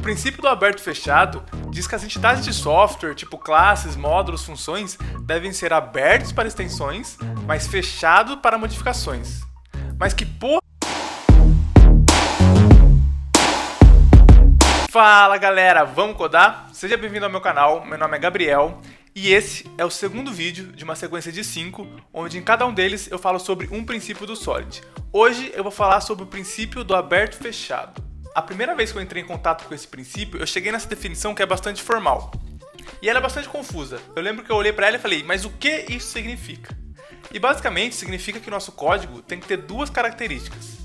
princípio do aberto e fechado diz que as entidades de software, tipo classes, módulos, funções, devem ser abertos para extensões, mas fechados para modificações. Mas que porra... Fala galera, vamos codar? Seja bem-vindo ao meu canal, meu nome é Gabriel e esse é o segundo vídeo de uma sequência de 5, onde em cada um deles eu falo sobre um princípio do Solid. Hoje eu vou falar sobre o princípio do aberto e fechado. A primeira vez que eu entrei em contato com esse princípio, eu cheguei nessa definição que é bastante formal. E ela é bastante confusa. Eu lembro que eu olhei para ela e falei, mas o que isso significa? E basicamente significa que o nosso código tem que ter duas características.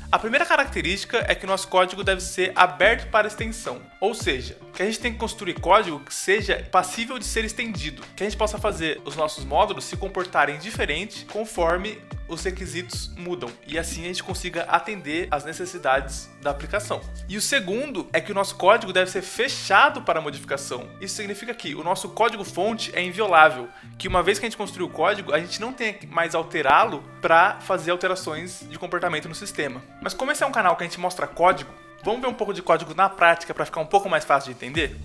A primeira característica é que o nosso código deve ser aberto para extensão, ou seja, que a gente tem que construir código que seja passível de ser estendido, que a gente possa fazer os nossos módulos se comportarem diferente conforme os requisitos mudam, e assim a gente consiga atender às necessidades da aplicação. E o segundo é que o nosso código deve ser fechado para modificação. Isso significa que o nosso código-fonte é inviolável, que uma vez que a gente construiu o código, a gente não tem que mais alterá-lo para fazer alterações de comportamento no sistema. Mas como esse é um canal que a gente mostra código, vamos ver um pouco de código na prática para ficar um pouco mais fácil de entender?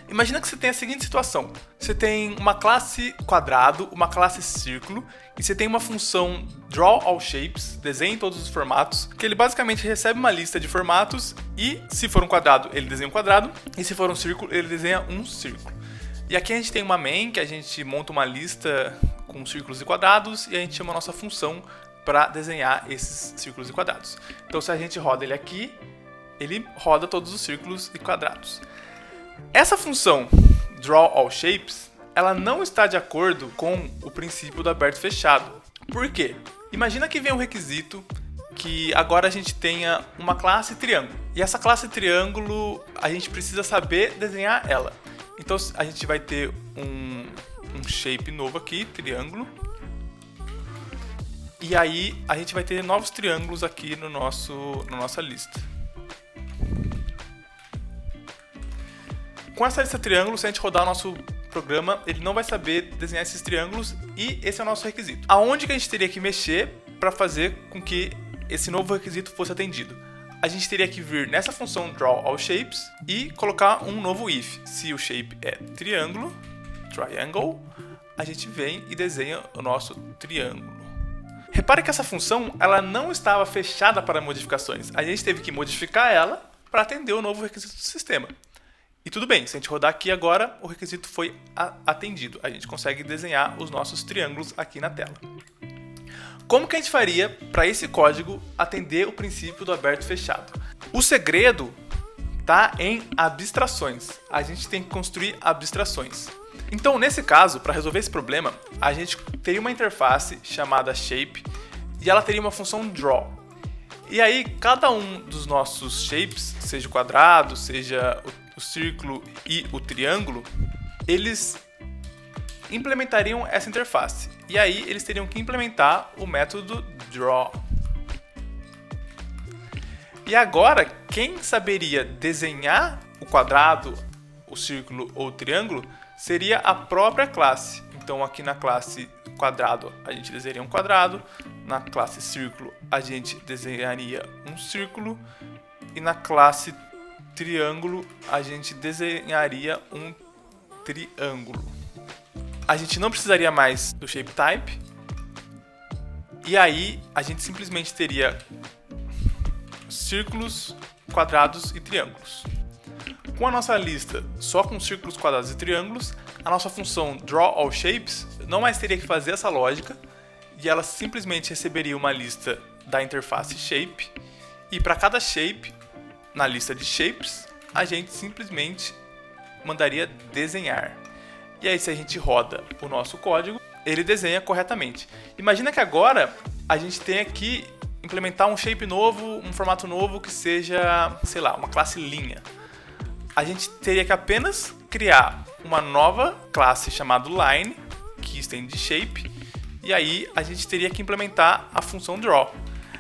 Imagina que você tem a seguinte situação. Você tem uma classe quadrado, uma classe círculo, e você tem uma função drawAllShapes, desenha em todos os formatos, que ele basicamente recebe uma lista de formatos e, se for um quadrado, ele desenha um quadrado, e se for um círculo, ele desenha um círculo. E aqui a gente tem uma main, que a gente monta uma lista com círculos e quadrados, e a gente chama a nossa função para desenhar esses círculos e quadrados. Então, se a gente roda ele aqui, ele roda todos os círculos e quadrados. Essa função drawAllShapes, ela não está de acordo com o princípio do aberto e fechado. Por quê? Imagina que vem um requisito que agora a gente tenha uma classe triângulo. E essa classe triângulo, a gente precisa saber desenhar ela. Então a gente vai ter um shape novo aqui, triângulo. E aí a gente vai ter novos triângulos aqui na nossa lista. Com essa lista de triângulos, se a gente rodar o nosso programa, ele não vai saber desenhar esses triângulos e esse é o nosso requisito. Aonde que a gente teria que mexer para fazer com que esse novo requisito fosse atendido? A gente teria que vir nessa função drawAllShapes e colocar um novo if. Se o shape é triangle, a gente vem e desenha o nosso triângulo. Repare que essa função ela não estava fechada para modificações. A gente teve que modificar ela para atender o novo requisito do sistema. E tudo bem, se a gente rodar aqui agora, o requisito foi atendido. A gente consegue desenhar os nossos triângulos aqui na tela. Como que a gente faria para esse código atender o princípio do aberto e fechado? O segredo está em abstrações. A gente tem que construir abstrações. Então, nesse caso, para resolver esse problema, a gente teria uma interface chamada shape e ela teria uma função draw. E aí, cada um dos nossos shapes, seja o quadrado, seja o círculo e o triângulo, eles implementariam essa interface. E aí, eles teriam que implementar o método draw. E agora, quem saberia desenhar o quadrado, o círculo ou o triângulo seria a própria classe. Então, aqui na classe quadrado, a gente desenharia um quadrado. Na classe círculo, a gente desenharia um círculo. E na classe triângulo, a gente desenharia um triângulo. A gente não precisaria mais do shape type. E aí, a gente simplesmente teria círculos, quadrados e triângulos. Com a nossa lista só com círculos, quadrados e triângulos, a nossa função drawAllShapes não mais teria que fazer essa lógica e ela simplesmente receberia uma lista da interface shape e para cada shape, na lista de shapes, a gente simplesmente mandaria desenhar. E aí se a gente roda o nosso código, ele desenha corretamente. Imagina que agora a gente tenha que implementar um shape novo, um formato novo que seja, sei lá, uma classe linha. A gente teria que apenas criar uma nova classe chamada line, que estende shape, e aí a gente teria que implementar a função draw.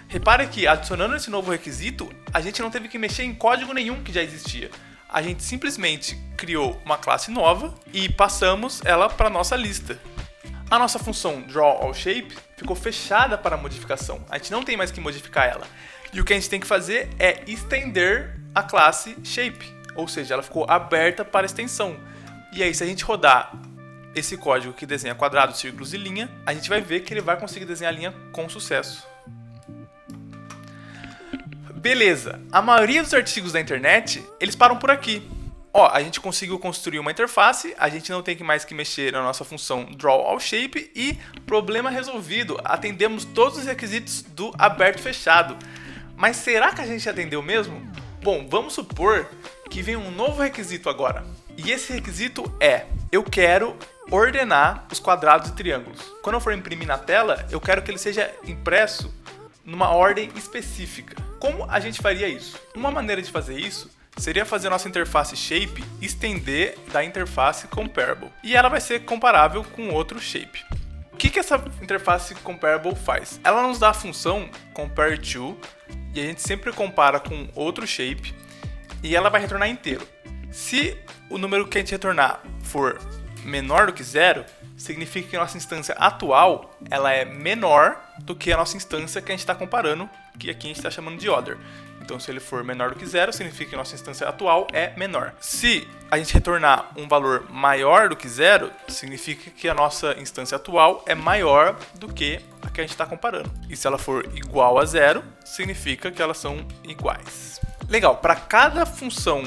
Repare que adicionando esse novo requisito, a gente não teve que mexer em código nenhum que já existia. A gente simplesmente criou uma classe nova e passamos ela para a nossa lista. A nossa função drawAllShape ficou fechada para modificação. A gente não tem mais que modificar ela. E o que a gente tem que fazer é estender a classe shape. ou seja, ela ficou aberta para extensão. E aí, se a gente rodar esse código que desenha quadrados, círculos e linha, a gente vai ver que ele vai conseguir desenhar a linha com sucesso. Beleza, a maioria dos artigos da internet, eles param por aqui. Ó, a gente conseguiu construir uma interface, a gente não tem mais que mexer na nossa função drawAllShape e problema resolvido, atendemos todos os requisitos do aberto-fechado. Mas será que a gente atendeu mesmo? Bom, vamos supor que vem um novo requisito agora. E esse requisito é, eu quero ordenar os quadrados e triângulos. Quando eu for imprimir na tela, eu quero que ele seja impresso numa ordem específica. Como a gente faria isso? Uma maneira de fazer isso seria fazer a nossa interface shape estender da interface comparable. E ela vai ser comparável com outro shape. O que essa interface comparable faz? Ela nos dá a função compareTo e a gente sempre compara com outro shape e ela vai retornar inteiro. Se o número que a gente retornar for menor do que 0, significa que a nossa instância atual ela é menor do que a nossa instância que a gente está comparando, que aqui a gente está chamando de other. Então, se ele for menor do que 0, significa que a nossa instância atual é menor. Se a gente retornar um valor maior do que 0, significa que a nossa instância atual é maior do que a que a gente está comparando. E se ela for igual a 0, significa que elas são iguais. Legal, para cada função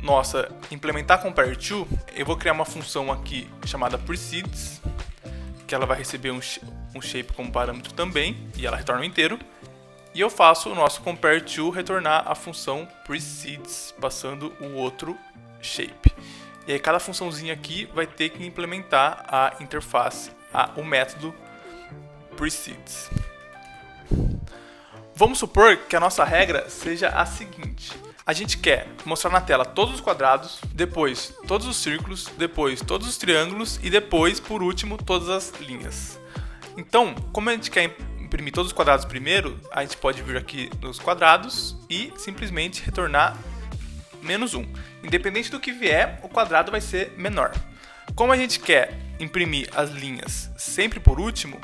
nossa implementar compareTo, eu vou criar uma função aqui chamada precedes, que ela vai receber um shape como parâmetro também, e ela retorna o inteiro. E eu faço o nosso compareTo retornar a função precedes, passando o outro shape. E aí cada funçãozinha aqui vai ter que implementar a interface, o método precedes. Vamos supor que a nossa regra seja a seguinte. A gente quer mostrar na tela todos os quadrados, depois todos os círculos, depois todos os triângulos e depois, por último, todas as linhas. Então, como a gente quer imprimir todos os quadrados primeiro, a gente pode vir aqui nos quadrados e simplesmente retornar -1. Independente do que vier, o quadrado vai ser menor. Como a gente quer imprimir as linhas sempre por último,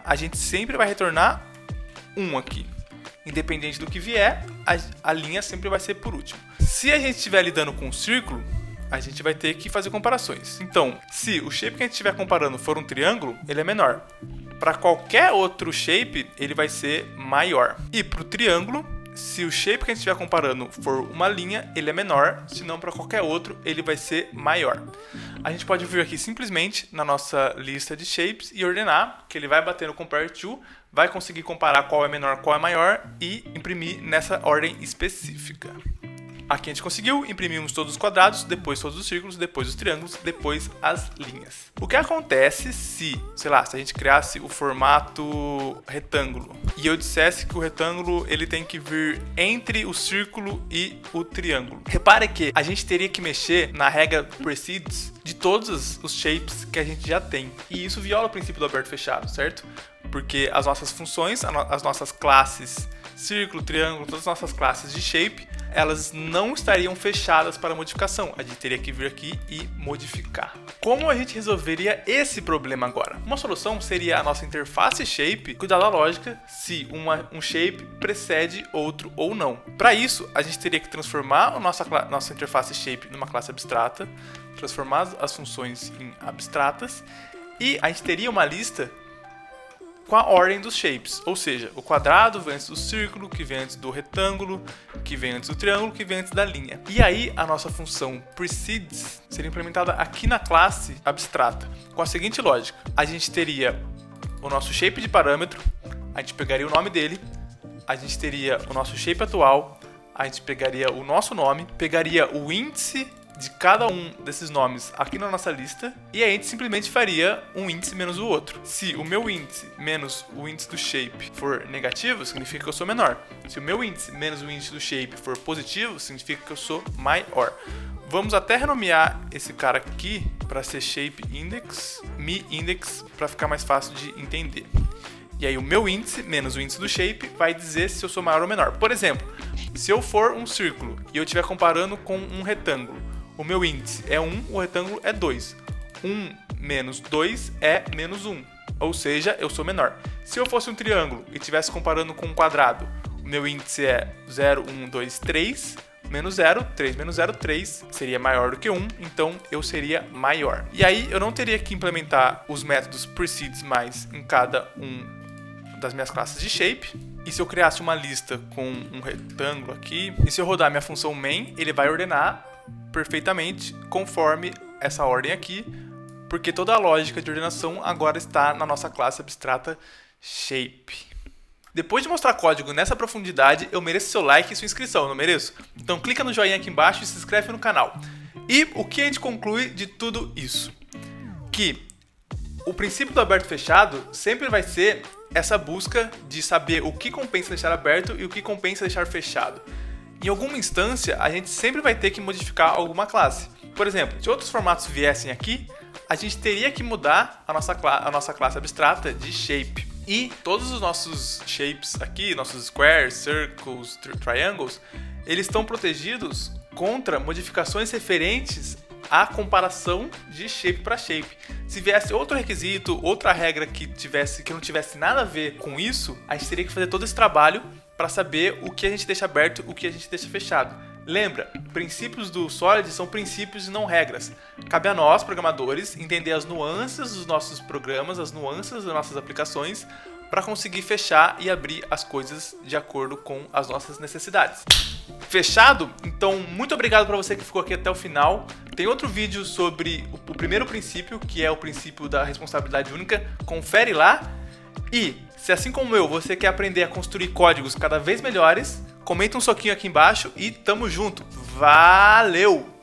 a gente sempre vai retornar 1 aqui. Independente do que vier, a linha sempre vai ser por último. Se a gente estiver lidando com um círculo, a gente vai ter que fazer comparações. Então, se o shape que a gente estiver comparando for um triângulo, ele é menor. Para qualquer outro shape, ele vai ser maior. E para o triângulo, se o shape que a gente estiver comparando for uma linha, ele é menor. Se não, para qualquer outro, ele vai ser maior. A gente pode vir aqui simplesmente na nossa lista de shapes e ordenar, que ele vai bater no compareTo, vai conseguir comparar qual é menor, qual é maior e imprimir nessa ordem específica. Aqui a gente conseguiu, imprimimos todos os quadrados, depois todos os círculos, depois os triângulos, depois as linhas. O que acontece se, sei lá, se a gente criasse o formato retângulo e eu dissesse que o retângulo ele tem que vir entre o círculo e o triângulo? Repare que a gente teria que mexer na regra precedes de todos os shapes que a gente já tem. E isso viola o princípio do aberto fechado, certo? Porque as nossas funções, as nossas classes círculo, triângulo, todas as nossas classes de shape, elas não estariam fechadas para modificação. A gente teria que vir aqui e modificar. Como a gente resolveria esse problema agora? Uma solução seria a nossa interface shape cuidar da lógica se um shape precede outro ou não. Para isso, a gente teria que transformar a nossa interface shape numa classe abstrata, transformar as funções em abstratas e a gente teria uma lista com a ordem dos shapes, ou seja, o quadrado vem antes do círculo, que vem antes do retângulo, que vem antes do triângulo, que vem antes da linha. E aí a nossa função precedes seria implementada aqui na classe abstrata, com a seguinte lógica. A gente teria o nosso shape de parâmetro, a gente pegaria o nome dele, a gente teria o nosso shape atual, a gente pegaria o nosso nome, pegaria o índice de cada um desses nomes aqui na nossa lista e aí a gente simplesmente faria um índice menos o outro. Se o meu índice menos o índice do shape for negativo, significa que eu sou menor. Se o meu índice menos o índice do shape for positivo, significa que eu sou maior. Vamos até renomear esse cara aqui para ser shape index, me index, para ficar mais fácil de entender. E aí o meu índice menos o índice do shape vai dizer se eu sou maior ou menor. Por exemplo, se eu for um círculo e eu estiver comparando com um retângulo, o meu índice é 1, o retângulo é 2. 1 menos 2 é menos 1, ou seja, eu sou menor. Se eu fosse um triângulo e estivesse comparando com um quadrado, o meu índice é 0, 1, 2, 3, menos 0, 3 menos 0, 3 seria maior do que 1, então eu seria maior. E aí eu não teria que implementar os métodos precedes mais em cada das minhas classes de shape. E se eu criasse uma lista com um retângulo aqui, e se eu rodar minha função main, ele vai ordenar perfeitamente conforme essa ordem aqui, porque toda a lógica de ordenação agora está na nossa classe abstrata shape. Depois de mostrar código nessa profundidade, eu mereço seu like e sua inscrição, não mereço? Então clica no joinha aqui embaixo e se inscreve no canal. E o que a gente conclui de tudo isso? Que o princípio do aberto e fechado sempre vai ser essa busca de saber o que compensa deixar aberto e o que compensa deixar fechado. Em alguma instância, a gente sempre vai ter que modificar alguma classe. Por exemplo, se outros formatos viessem aqui, a gente teria que mudar a nossa classe abstrata de shape. E todos os nossos shapes aqui, nossos squares, circles, triangles, eles estão protegidos contra modificações referentes à comparação de shape para shape. Se viesse outro requisito, outra regra que não tivesse nada a ver com isso, a gente teria que fazer todo esse trabalho para saber o que a gente deixa aberto e o que a gente deixa fechado. Lembra, princípios do Solid são princípios e não regras. Cabe a nós, programadores, entender as nuances dos nossos programas, as nuances das nossas aplicações, para conseguir fechar e abrir as coisas de acordo com as nossas necessidades. Fechado? Então, muito obrigado para você que ficou aqui até o final. Tem outro vídeo sobre o primeiro princípio, que é o princípio da responsabilidade única. Confere lá. E, se assim como eu, você quer aprender a construir códigos cada vez melhores, comenta um soquinho aqui embaixo e tamo junto. Valeu!